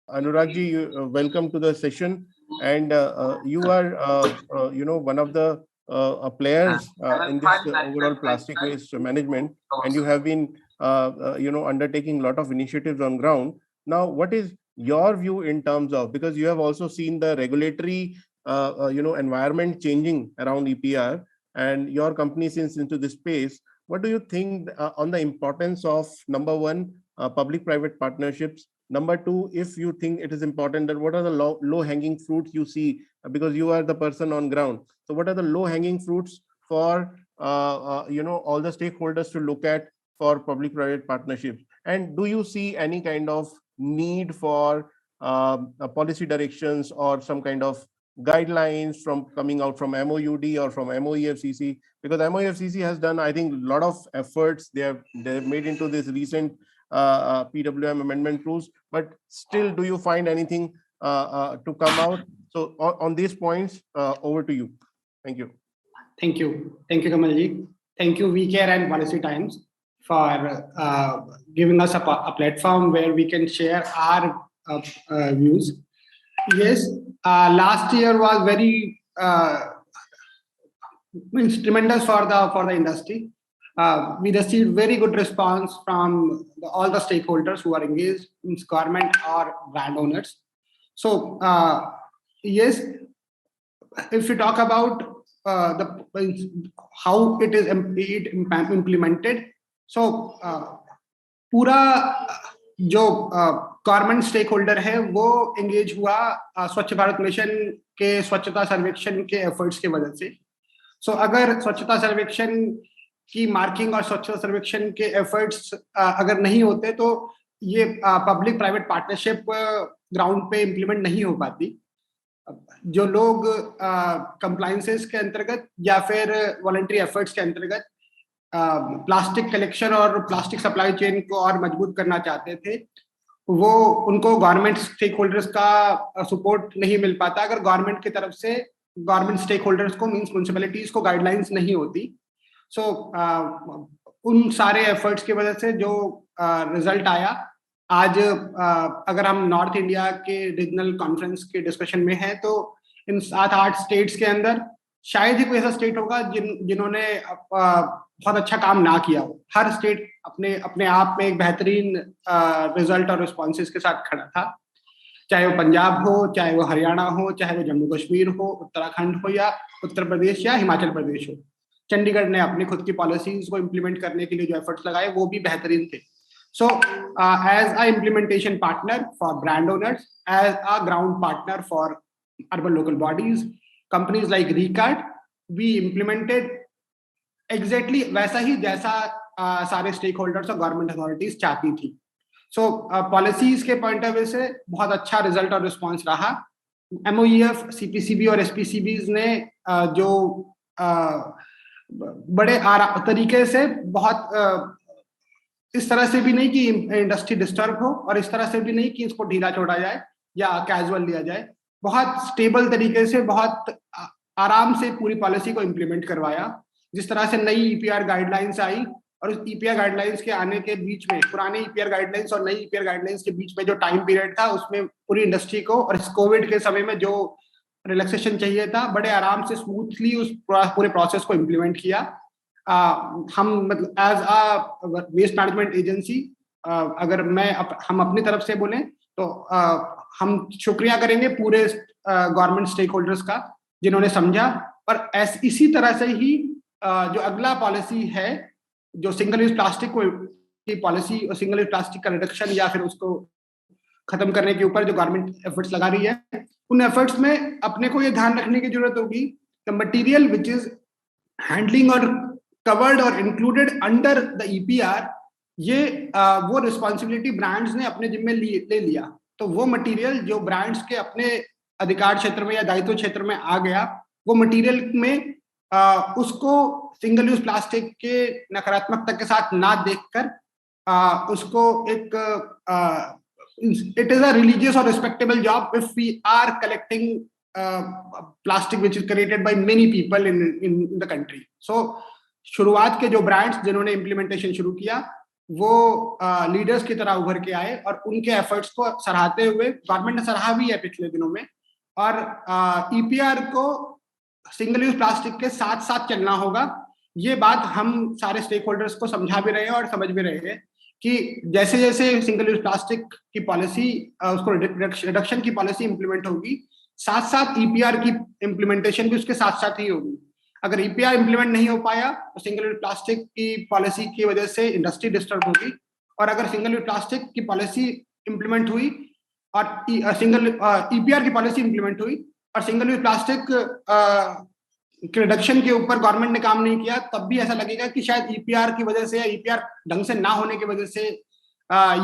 Anurag ji, welcome to the session. And you are, one of the players in this overall plastic waste management, and you have been, undertaking a lot of initiatives on ground. Now, what is your view in terms of, because you have also seen the regulatory, environment changing around EPR, and your company since into this space. What do you think on the importance of number one, public-private partnerships? Number two, if you think it is important, that what are the low hanging fruits you see, because you are the person on ground. So what are the low hanging fruits for all the stakeholders to look at for public private partnerships? And do you see any kind of need for policy directions or some kind of guidelines from coming out from MOUD or from MOEFCC? Because MOEFCC has done, I think, a lot of efforts they've made into this recent PWM amendment rules, but still, do you find anything to come out? So on these points, over to you. Thank you. Thank you, Kamalji. Thank you, WeCare and Policy Times, for giving us a platform where we can share our views. Yes, last year was very tremendous for the industry. We received very good response from all the stakeholders who are engaged, means government or brand owners. So yes, if we talk about how it is implemented, so पूरा जो government stake holder है वो engage हुआ स्वच्छ Bharat mission के स्वच्छता सर्वेक्षण के एफर्ट्स की वजह से. सो अगर स्वच्छता सर्वेक्षण की मार्किंग और स्वच्छता सर्वेक्षण के एफर्ट्स अगर नहीं होते तो ये पब्लिक प्राइवेट पार्टनरशिप ग्राउंड पे इम्प्लीमेंट नहीं हो पाती. जो लोग कंप्लायंसेस के अंतर्गत या फिर वॉलंटरी एफर्ट्स के अंतर्गत प्लास्टिक कलेक्शन और प्लास्टिक सप्लाई चेन को और मजबूत करना चाहते थे, वो उनको गवर्नमेंट स्टेक होल्डर्स का सपोर्ट नहीं मिल पाता अगर गवर्नमेंट की तरफ से गवर्नमेंट स्टेक होल्डर्स को मींस म्युनिसिपैलिटीज को गाइडलाइंस नहीं होती. सो उन सारे एफर्ट्स की वजह से जो रिजल्ट आया, आज अगर हम नॉर्थ इंडिया के रीजनल कॉन्फ्रेंस के डिस्कशन में हैं तो इन 7-8 स्टेट्स के अंदर शायद ही कोई ऐसा स्टेट होगा जिन्होंने बहुत अच्छा काम ना किया हो. हर स्टेट अपने आप में एक बेहतरीन रिजल्ट और रिस्पॉन्सेस के साथ खड़ा था, चाहे वो पंजाब हो, चाहे वो हरियाणा हो, चाहे वो जम्मू कश्मीर हो, उत्तराखंड हो या उत्तर प्रदेश या हिमाचल प्रदेश हो. चंडीगढ़ ने अपनी खुद की पॉलिसीज को इम्प्लीमेंट करने के लिए जो एफर्ट्स लगाए वो भी बेहतरीन थे. So, as a implementation partner for brand owners, as a ground partner for urban local bodies, companies like Recart, we implemented exactly वैसा ही जैसा सारे stakeholders और government authorities चाहती थी. So, policies के point of view से बहुत अच्छा result और response रहा. MOEF, CPCB और SPCBs ने जो बड़े तरीके से बहुत इस तरह से भी नहीं कि इंडस्ट्री डिस्टर्ब हो और इस तरह से भी नहीं कि इसको ढीला छोड़ा जाए या कैजुअल लिया जाए, बहुत स्टेबल तरीके से बहुत आराम से पूरी पॉलिसी को इम्प्लीमेंट करवाया. जिस तरह से नई ईपीआर गाइडलाइंस आई और उस ईपीआर गाइडलाइंस के आने के बीच में, पुराने ईपीआर गाइडलाइंस और नई ईपीआर गाइडलाइंस के बीच में जो टाइम पीरियड था, उसमें पूरी इंडस्ट्री को और इस कोविड के समय में जो रिलैक्सेशन चाहिए था, बड़े आराम से स्मूथली उस पूरे प्रोसेस को इम्प्लीमेंट किया. हम मतलब as a waste management agency, अगर हम अपनी तरफ से बोलें तो हम शुक्रिया करेंगे पूरे गवर्नमेंट स्टेक होल्डर्स का जिन्होंने समझा. और इसी तरह से ही जो अगला पॉलिसी है, जो सिंगल यूज प्लास्टिक की पॉलिसी और सिंगल यूज प्लास्टिक का रिडक्शन या फिर उसको खत्म करने के ऊपर जो गवर्नमेंट एफर्ट्स लगा रही है, उन एफर्ट्स में अपने को ये ध्यान रखने की जरूरत होगी the material which is handling और covered or included under the EPR, ये वो रिस्पॉन्सिबिलिटी ब्रांड्स ने अपने जिम्मे ले लिया. तो वो मटेरियल जो ब्रांड्स के अपने अधिकार क्षेत्र में या दायित्व क्षेत्र में आ गया, वो मटेरियल में उसको सिंगल यूज प्लास्टिक के नकारात्मकता के साथ ना देखकर उसको एक इट इज अ रिलीजियस और respectable job if we are collecting plastic which is created by many people in the country. So शुरुआत के जो ब्रांड्स जिन्होंने इम्प्लीमेंटेशन शुरू किया, वो लीडर्स की तरह उभर के आए और उनके एफर्ट्स को सराहते हुए गवर्नमेंट ने सराहा भी है पिछले दिनों में। और ईपीआर को सिंगल यूज प्लास्टिक के साथ साथ चलना होगा। ये बात हम सारे स्टेक होल्डर्स को समझा भी रहे हैं और समझ भी रहे हैं कि जैसे जैसे सिंगल यूज प्लास्टिक की पॉलिसी, उसको रिडक्शन की पॉलिसी इंप्लीमेंट होगी, साथ साथ ईपीआर की इंप्लीमेंटेशन भी उसके साथ साथ ही होगी। अगर ईपीआर इंप्लीमेंट नहीं हो पाया तो सिंगल यूज प्लास्टिक की पॉलिसी की वजह से इंडस्ट्री डिस्टर्ब होगी, और अगर सिंगल यूज प्लास्टिक की पॉलिसी इंप्लीमेंट हुई और सिंगल ईपीआर की पॉलिसी इंप्लीमेंट हुई और सिंगल यूज प्लास्टिक के रिडक्शन के ऊपर गवर्नमेंट ने काम नहीं किया, तब भी ऐसा लगेगा कि शायद ईपीआर की वजह से या ईपीआर ढंग से ना होने की वजह से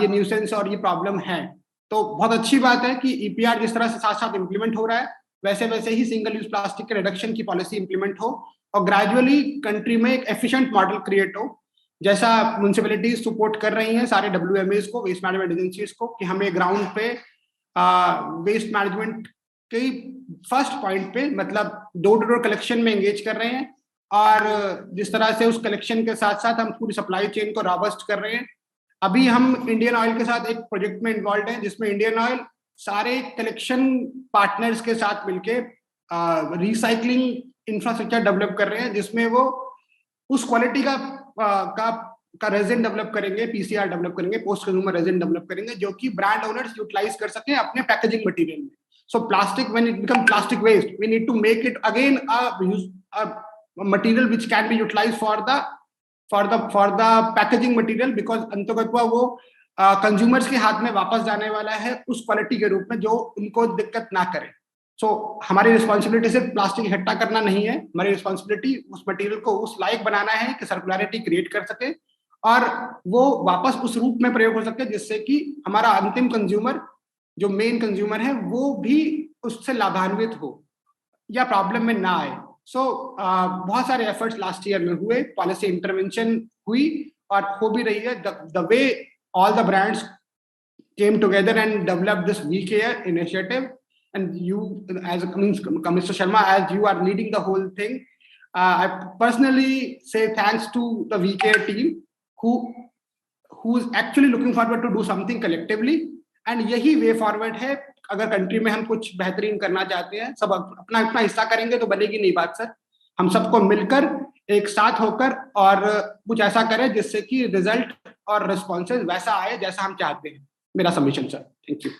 ये न्यूसेंस और ये प्रॉब्लम है। तो बहुत अच्छी बात है कि ईपीआर जिस तरह से साथ साथ इंप्लीमेंट हो रहा है, वैसे वैसे ही सिंगल यूज प्लास्टिक के रिडक्शन की पॉलिसी इंप्लीमेंट हो और ग्रेजुअली कंट्री में एक एफिशिएंट मॉडल क्रिएट हो, जैसा म्युनिसिपैलिटीज सपोर्ट कर रही हैं सारे WMAs को, वेस्ट मैनेजमेंट एजेंसीज को, कि हमें ग्राउंड पे वेस्ट मैनेजमेंट के फर्स्ट पॉइंट पे, मतलब डोर टू डोर कलेक्शन में एंगेज कर रहे हैं। और जिस तरह से उस कलेक्शन के साथ साथ हम पूरी सप्लाई चेन को रॉबस्ट कर रहे हैं। अभी हम इंडियन ऑयल के साथ एक प्रोजेक्ट में इन्वॉल्व हैं, जिसमें इंडियन ऑयल सारे कलेक्शन पार्टनर्स के साथ मिलके रिसाइकलिंग इंफ्रास्ट्रक्चर डेवलप कर रहे हैं, जिसमें वो उस क्वालिटी का रेजिन डेवलप करेंगे, पीसीआर डेवलप करेंगे, पोस्ट कंज्यूमर रेजिन डेवलप करेंगे, जो कि ब्रांड ओनर्स यूटिलाइज कर सकें अपने पैकेजिंग मटेरियल में। So plastic, when it become plastic waste, we need to make it again a material which can be utilized for the packaging material, because अंततः वो consumers के हाथ में वापस जाने वाला है उस क्वालिटी के रूप में जो उनको दिक्कत ना करे। सो हमारी रिस्पॉन्सिबिलिटी सिर्फ प्लास्टिक इकट्ठा करना नहीं है, हमारी रिस्पॉन्सिबिलिटी उस मटेरियल को उस लायक बनाना है कि सर्कुलरिटी क्रिएट कर सके और वो वापस उस रूप में प्रयोग हो सके, जिससे कि हमारा अंतिम कंज्यूमर, जो मेन कंज्यूमर है, वो भी उससे लाभान्वित हो या प्रॉब्लम में ना आए। सो बहुत सारे एफर्ट्स लास्ट ईयर में हुए, पॉलिसी इंटरवेंशन हुई और हो भी रही है। The way all the brands came together and developed this VCare initiative, and you, as Mr. Sharma, as you are leading the whole thing, I personally say thanks to the VCare team who is actually looking forward to do something collectively, and यही way forward है। अगर country में हम कुछ बेहतरीन करना चाहते हैं, सब अपना अपना हिस्सा करेंगे तो बनेगी नहीं बात सर। हम सबको मिलकर एक साथ होकर और कुछ ऐसा करें जिससे कि रिजल्ट और रिस्पॉन्सेज वैसा आए जैसा हम चाहते हैं। मेरा सबमिशन सर, थैंक यू।